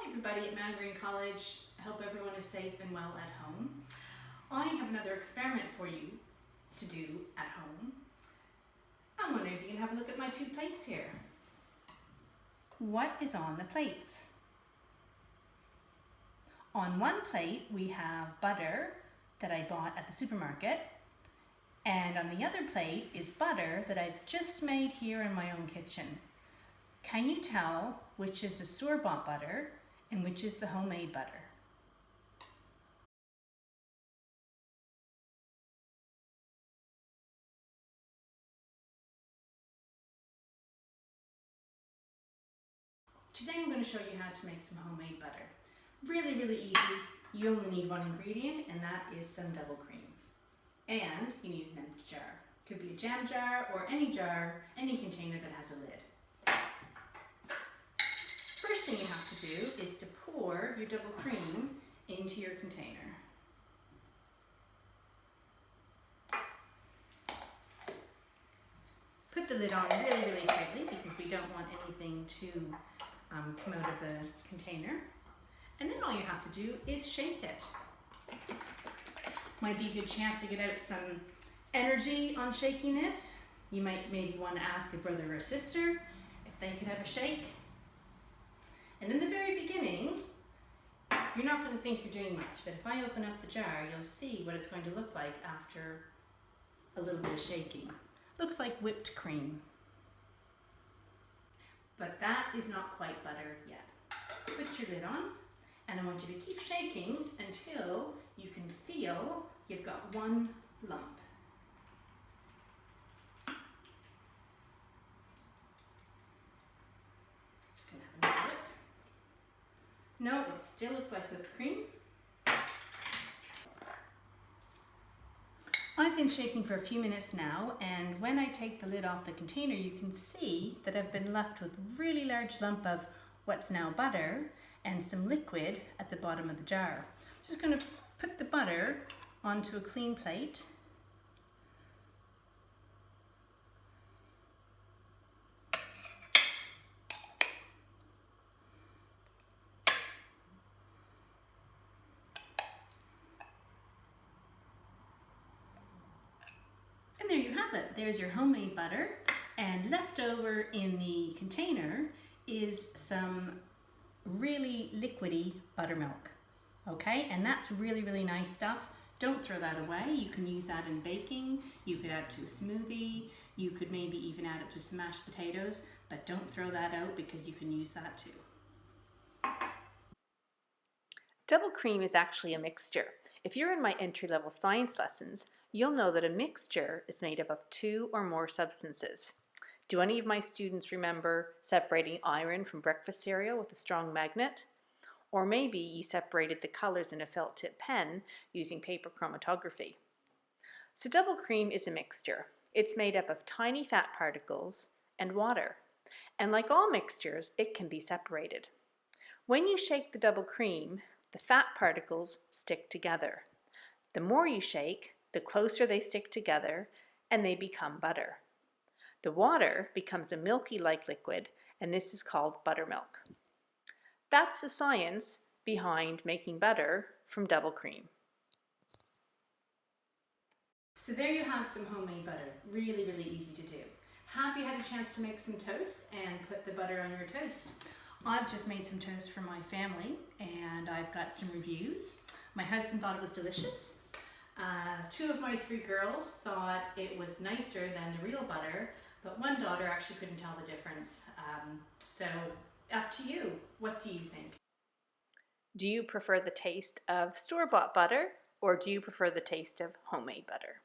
everybody at Mountain Green College. I hope everyone is safe and well at home. I have another experiment for you to do at home. I'm wondering if you can have a look at my two plates here. What is on the plates? On one plate we have butter that I bought at the supermarket, and on the other plate is butter that I've just made here in my own kitchen. Can you tell which is the store-bought butter and which is the homemade butter? Today I'm going to show you how to make some homemade butter. Really, really easy. You only need one ingredient, and that is some double cream. And you need an empty jar. Could be a jam jar or any jar, any container that has a lid. First thing you have to do is to pour your double cream into your container. Put the lid on really, really tightly because we don't want anything to come out of the container. And then all you have to do is shake it. Might be a good chance to get out some energy on shaking this. You might maybe want to ask a brother or a sister if they could have a shake. And in the very beginning, you're not going to think you're doing much, but if I open up the jar, you'll see what it's going to look like after a little bit of shaking. Looks like whipped cream. But that is not quite butter yet. Put your lid on, and I want you to keep shaking until you can feel you've got one lump. Just gonna have another look. No, it still looks like whipped cream. I've been shaking for a few minutes now, and when I take the lid off the container, you can see that I've been left with a really large lump of what's now butter and some liquid at the bottom of the jar. I'm just going to put the butter onto a clean plate. And there you have it. There's your homemade butter, and left over in the container is some really liquidy buttermilk. Okay, and that's really, really nice stuff. Don't throw that away. You can use that in baking. You could add to a smoothie. You could maybe even add it to some mashed potatoes, but don't throw that out because you can use that too. Double cream is actually a mixture. If you're in my entry-level science lessons, you'll know that a mixture is made up of two or more substances. Do any of my students remember separating iron from breakfast cereal with a strong magnet? Or maybe you separated the colors in a felt tip pen using paper chromatography. So double cream is a mixture. It's made up of tiny fat particles and water. And like all mixtures, it can be separated. When you shake the double cream, the fat particles stick together. The more you shake, the closer they stick together, and they become butter. The water becomes a milky-like liquid, and this is called buttermilk. That's the science behind making butter from double cream. So there you have some homemade butter. Really, really easy to do. Have you had a chance to make some toast and put the butter on your toast? I've just made some toast for my family, and I've got some reviews. My husband thought it was delicious. Two of my three girls thought it was nicer than the real butter, but one daughter actually couldn't tell the difference. So up to you. What do you think? Do you prefer the taste of store-bought butter, or do you prefer the taste of homemade butter?